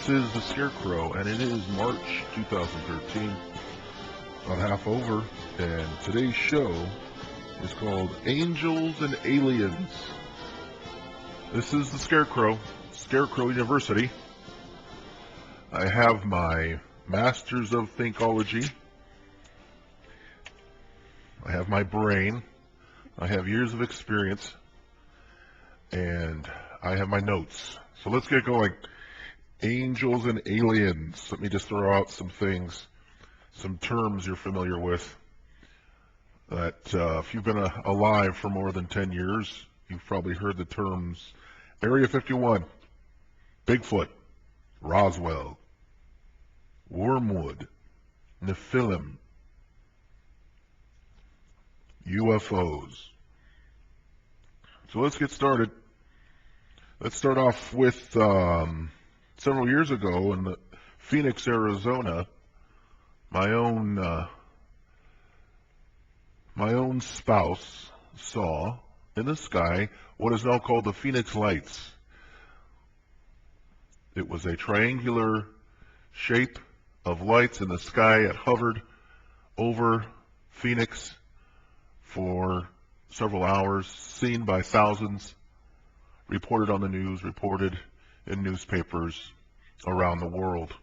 This is the Scarecrow, and it is March 2013, about half over, and today's show is called Angels and Aliens. This is the Scarecrow, Scarecrow University. I have my Masters of Thinkology. I have my brain. I have years of experience. And I have my notes. So let's get going. Angels and aliens. Let me just throw out some things, some terms you're familiar with. That if you've been alive for more than 10 years, you've probably heard the terms Area 51, Bigfoot, Roswell, Wormwood, Nephilim, UFOs. So let's get started. Let's start off with several years ago in Phoenix, Arizona. My own spouse saw in the sky what is now called the Phoenix Lights. It was a triangular shape of lights in the sky. It hovered over Phoenix for several hours, seen by thousands, reported on the news, reported in newspapers around the world.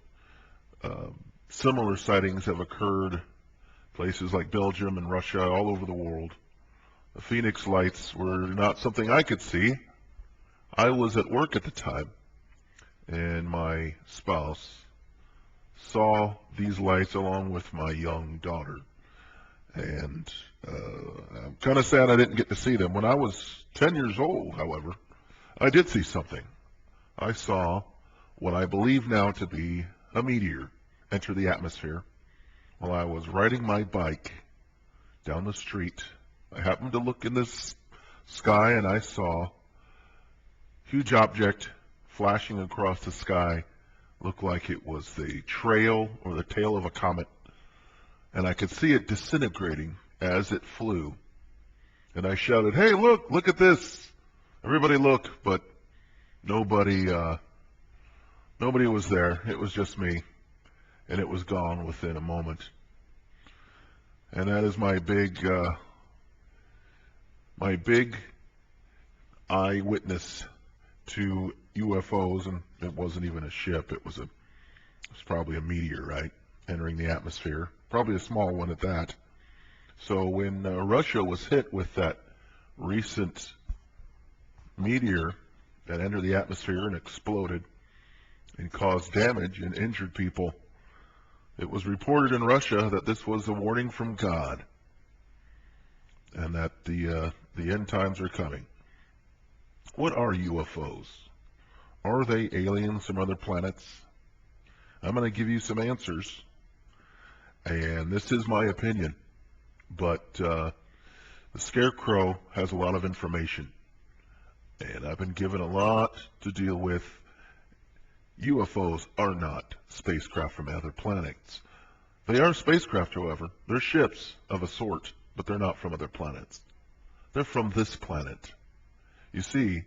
Similar sightings have occurred places like Belgium and Russia, all over the world. The Phoenix Lights were not something I could see. I was at work at the time, and my spouse saw these lights along with my young daughter. And I'm kind of sad I didn't get to see them. When I was 10 years old, however, I did see something. I saw what I believe now to be a meteor enter the atmosphere while I was riding my bike down the street. I happened to look in this sky and I saw a huge object flashing across the sky. Looked like it was the trail or the tail of a comet. And I could see it disintegrating as it flew. And I shouted, "Hey, look at this." Everybody look, but nobody was there. It was just me. And it was gone within a moment. And that is my big eyewitness to UFOs. And it wasn't even a ship. It was probably a meteorite entering the atmosphere. Probably a small one at that. So when Russia was hit with that recent meteor that entered the atmosphere and exploded and caused damage and injured people, it was reported in Russia that this was a warning from God and that the end times are coming. What are UFOs? Are they aliens from other planets? I'm going to give you some answers, and this is my opinion, but the Scarecrow has a lot of information, and I've been given a lot to deal with. UFOs are not spacecraft from other planets. They are spacecraft, however. They're ships of a sort, but they're not from other planets. They're from this planet. You see,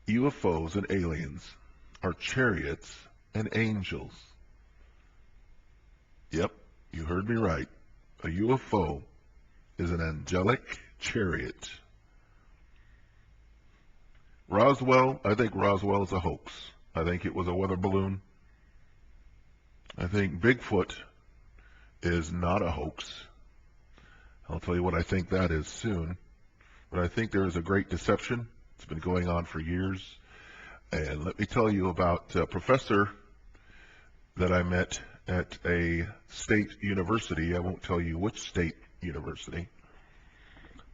UFOs and aliens are chariots and angels. Yep, you heard me right. A UFO is an angelic chariot. Roswell, I think Roswell is a hoax. I think it was a weather balloon. I think Bigfoot is not a hoax. I'll tell you what I think that is soon. But I think there is a great deception. It's been going on for years. And let me tell you about a professor that I met at a state university. I won't tell you which state university.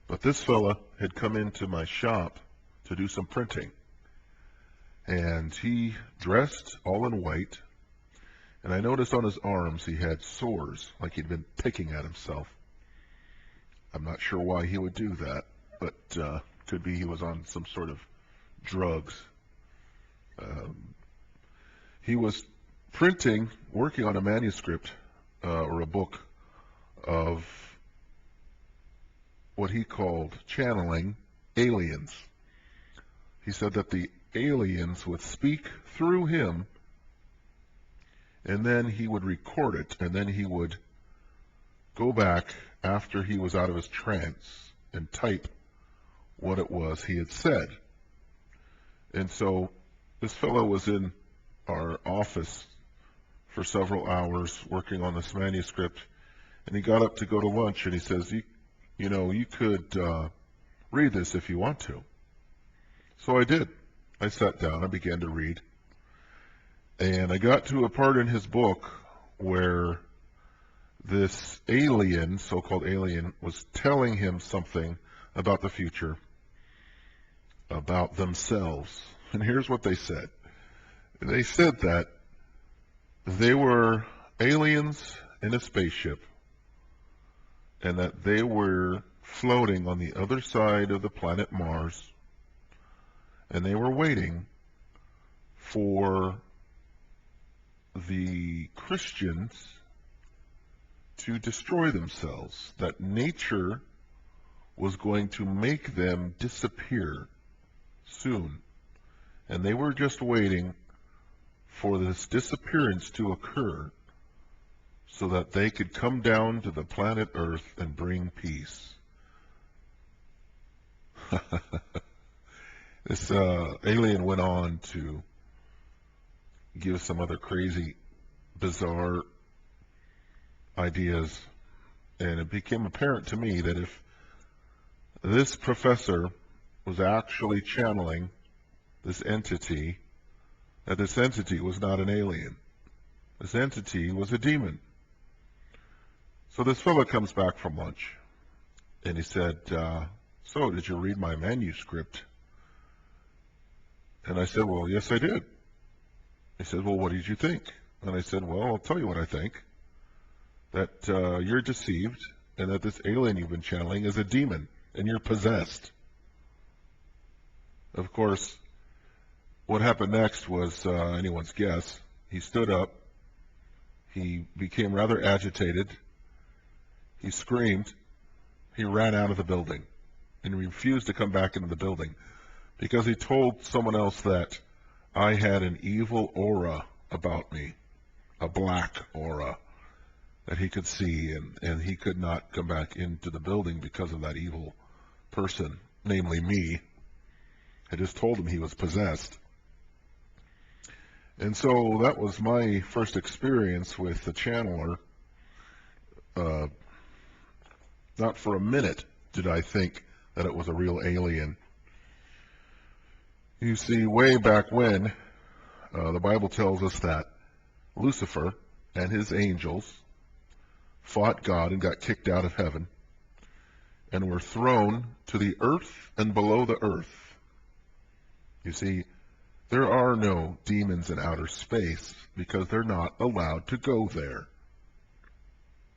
But this fella had come into my shop to do some printing. And he dressed all in white. And I noticed on his arms he had sores, like he'd been picking at himself. I'm not sure why he would do that, but could be he was on some sort of drugs. He was printing, working on a manuscript or a book of what he called channeling aliens. He said that the aliens would speak through him, and then he would record it, and then he would go back after he was out of his trance and type what it was he had said. And so this fellow was in our office for several hours working on this manuscript, and he got up to go to lunch, and he says, you could read this if you want to. So I did. I sat down, I began to read, and I got to a part in his book where this alien, so-called alien, was telling him something about the future, about themselves. And here's what they said. They said that they were aliens in a spaceship, and that they were floating on the other side of the planet Mars, and they were waiting for the Christians to destroy themselves, that nature was going to make them disappear soon. And they were just waiting for this disappearance to occur so that they could come down to the planet Earth and bring peace. This alien went on to give some other crazy, bizarre ideas, and it became apparent to me that if this professor was actually channeling this entity, that this entity was not an alien. This entity was a demon. So this fellow comes back from lunch, and he said, so did you read my manuscript? And I said, well, yes, I did. He said, well, what did you think? And I said, well, I'll tell you what I think. That you're deceived, and that this alien you've been channeling is a demon, and you're possessed. Of course, what happened next was anyone's guess. He stood up. He became rather agitated. He screamed. He ran out of the building and refused to come back into the building because he told someone else that I had an evil aura about me, a black aura that he could see, and he could not come back into the building because of that evil person, namely me. I just told him he was possessed. And so that was my first experience with the channeler. Not for a minute did I think that it was a real alien. You see, way back when, the Bible tells us that Lucifer and his angels fought God and got kicked out of heaven and were thrown to the earth and below the earth. You see, there are no demons in outer space because they're not allowed to go there.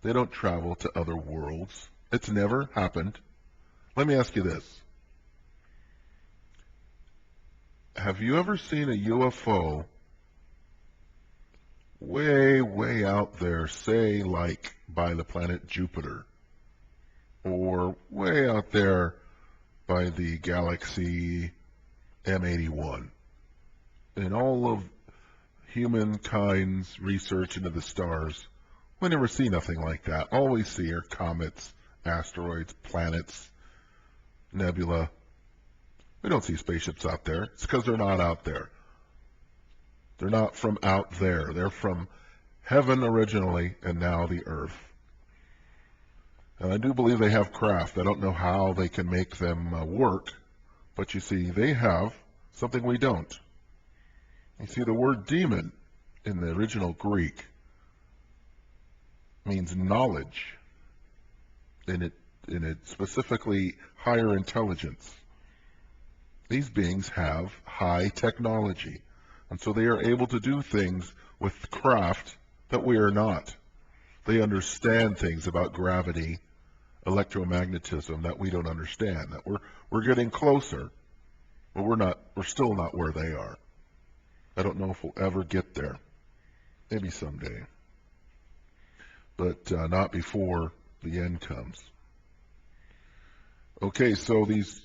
They don't travel to other worlds. It's never happened. Let me ask you this. Have you ever seen a UFO way, way out there, say like by the planet Jupiter, or way out there by the galaxy M81? In all of humankind's research into the stars, we never see nothing like that. All we see are comets, asteroids, planets, nebula. We don't see spaceships out there. It's because they're not out there. They're not from out there. They're from heaven originally, and now the earth. And I do believe they have craft. I don't know how they can make them work, but you see, they have something we don't. You see, the word demon in the original Greek means knowledge, and it specifically higher intelligence. These beings have high technology, and so they are able to do things with craft that we are not. They understand things about gravity, electromagnetism that we don't understand. That we're getting closer, but we're still not where they are. I don't know if we'll ever get there. Maybe someday, but not before the end comes. Okay, so these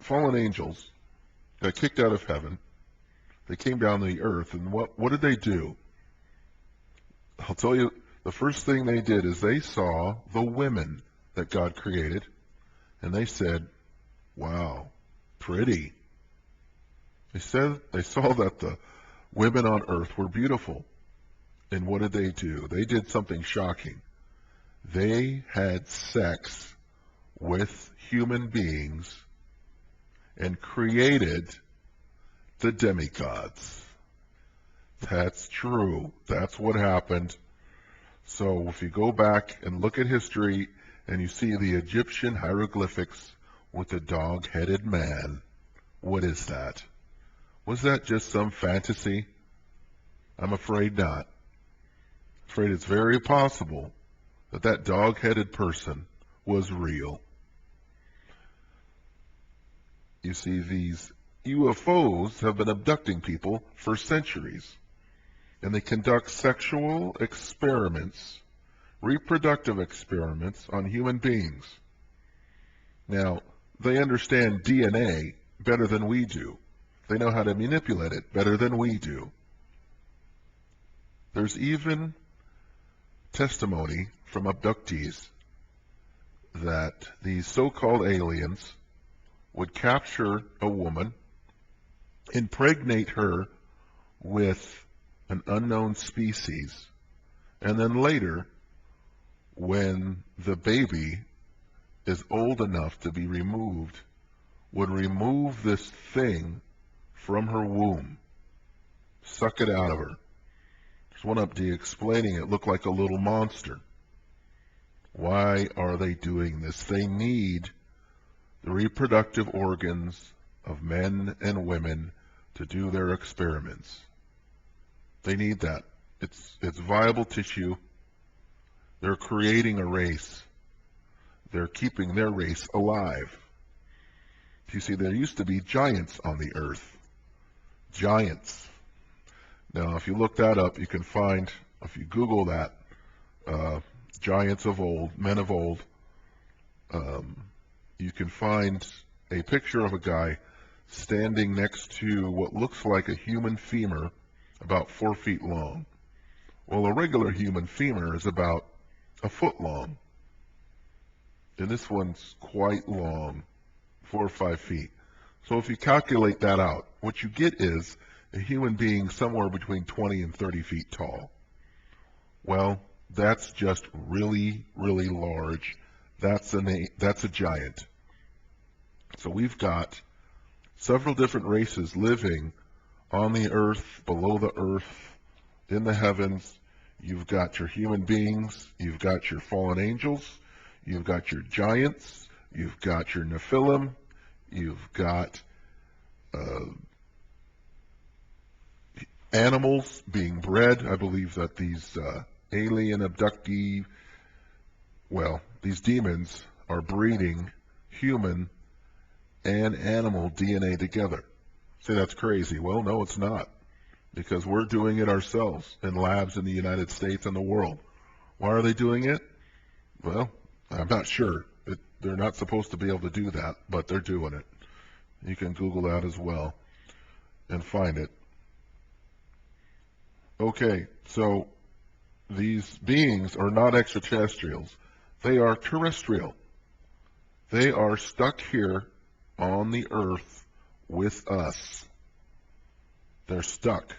fallen angels, got kicked out of heaven. They came down to the earth, and what did they do? I'll tell you, the first thing they did is they saw the women that God created, and they said, wow, pretty. They saw that the women on earth were beautiful. And what did they do? They did something shocking. They had sex with human beings and created the demigods. That's true. That's what happened. So if you go back and look at history and you see the Egyptian hieroglyphics with the dog-headed man, what is that? Was that just some fantasy? I'm afraid not. I'm afraid it's very possible that that dog-headed person was real. You see, these UFOs have been abducting people for centuries, and they conduct sexual experiments, reproductive experiments on human beings. Now, they understand DNA better than we do. They know how to manipulate it better than we do. There's even testimony from abductees that these so-called aliens would capture a woman, impregnate her with an unknown species, and then later, when the baby is old enough to be removed, would remove this thing from her womb, suck it out of her. There's one up there explaining it looked like a little monster. Why are they doing this? They need the reproductive organs of men and women to do their experiments. They need that. It's viable tissue. They're creating a race. They're keeping their race alive. You see, there used to be giants on the earth. Giants. Now, if you look that up, you can find, if you Google that, giants of old, men of old, you can find a picture of a guy standing next to what looks like a human femur, about 4 feet long. Well, a regular human femur is about a foot long. And this one's quite long, 4 or 5 feet. So if you calculate that out, what you get is a human being somewhere between 20 and 30 feet tall. Well, that's just really, really large. That's a giant. So we've got several different races living on the earth, below the earth, in the heavens. You've got your human beings, you've got your fallen angels, you've got your giants, you've got your Nephilim, you've got animals being bred. I believe that these alien abductee, these demons are breeding human and animal DNA together. Say that's crazy. Well, no, it's not, because we're doing it ourselves in labs in the United States and the world. Why are they doing it? Well, I'm not sure. They're not supposed to be able to do that, but they're doing it. You can Google that as well and find it. Okay, so these beings are not extraterrestrials. They are terrestrial. They are stuck here on the earth with us. They're stuck.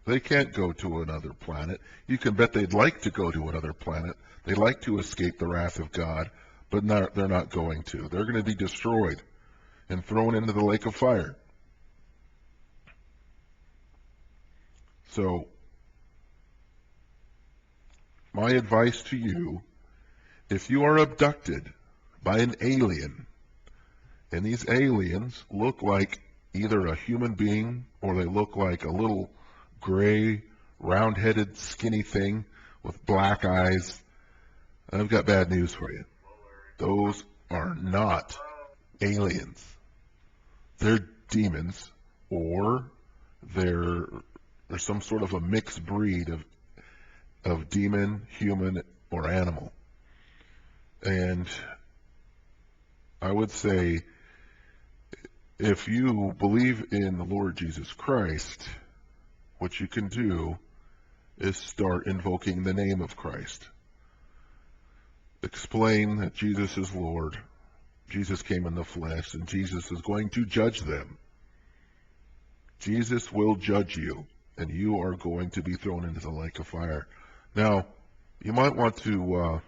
They can't go to another planet. You can bet they'd like to go to another planet. They'd like to escape the wrath of God, but they're not going to. They're going to be destroyed and thrown into the lake of fire. So, my advice to you, if you are abducted by an alien, and these aliens look like either a human being or they look like a little gray, round-headed, skinny thing with black eyes, I've got bad news for you. Those are not aliens. They're demons, or they're some sort of a mixed breed of demon, human, or animal. And I would say If you believe in the Lord Jesus Christ, what you can do is start invoking the name of Christ. Explain that Jesus is Lord. Jesus came in the flesh, and Jesus is going to judge them. Jesus will judge you, and you are going to be thrown into the lake of fire. Now, you might want to,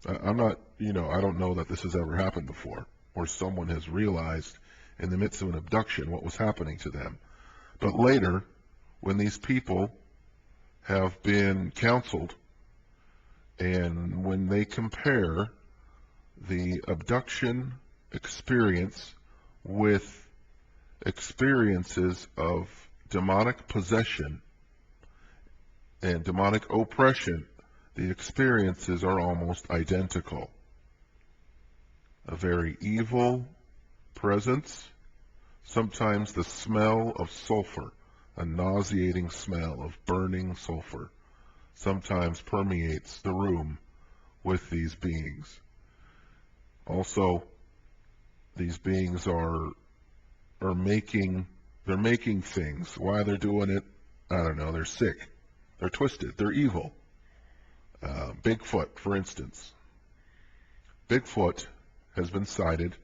I'm not, I don't know that this has ever happened before, or someone has realized in the midst of an abduction what was happening to them. But later, when these people have been counseled, and when they compare the abduction experience with experiences of demonic possession and demonic oppression, the experiences are almost identical. A very evil presence, sometimes the smell of sulfur, a nauseating smell of burning sulfur, sometimes permeates the room with these beings. Also, these beings are making things. Why they're doing it, I don't know. They're sick. They're twisted. They're evil. Bigfoot, for instance. Bigfoot has been sighted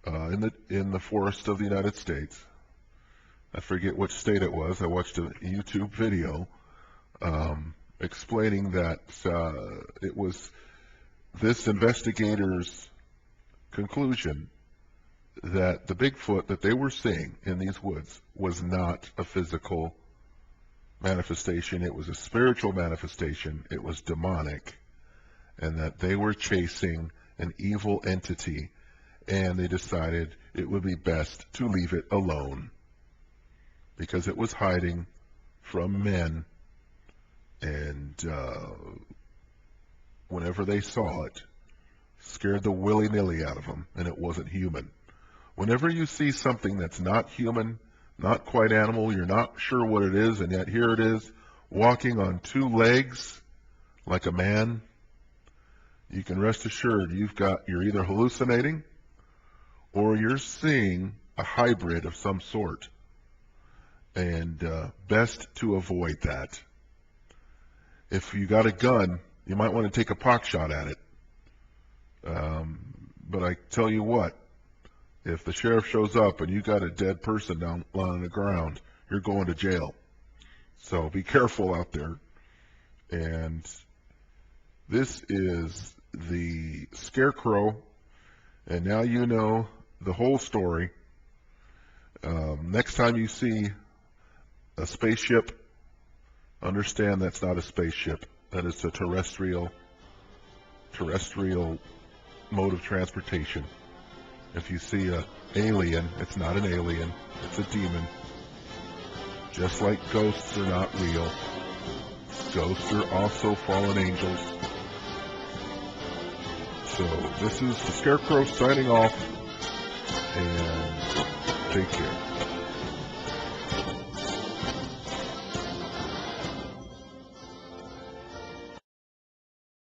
in the forest of the United States. I forget which state it was. I watched a YouTube video explaining that it was this investigator's conclusion that the Bigfoot that they were seeing in these woods was not a physical manifestation. It was a spiritual manifestation. It was demonic, and that they were chasing an evil entity, and they decided it would be best to leave it alone because it was hiding from men, and whenever they saw it, scared the willy-nilly out of them, and it wasn't human. Whenever you see something that's not human, not quite animal, you're not sure what it is, and yet here it is, walking on two legs like a man, you can rest assured you're either hallucinating or you're seeing a hybrid of some sort, and best to avoid that. If you got a gun, you might want to take a pot shot at it. But I tell you what, if the sheriff shows up and you got a dead person down on the ground, you're going to jail. So be careful out there. And this is the Scarecrow, and now you know the whole story. Next time you see a spaceship, understand that's not a spaceship. That is a terrestrial mode of transportation. If you see an alien, it's not an alien, it's a demon. Just like ghosts are not real, ghosts are also fallen angels. So this is the Scarecrow signing off, and take care.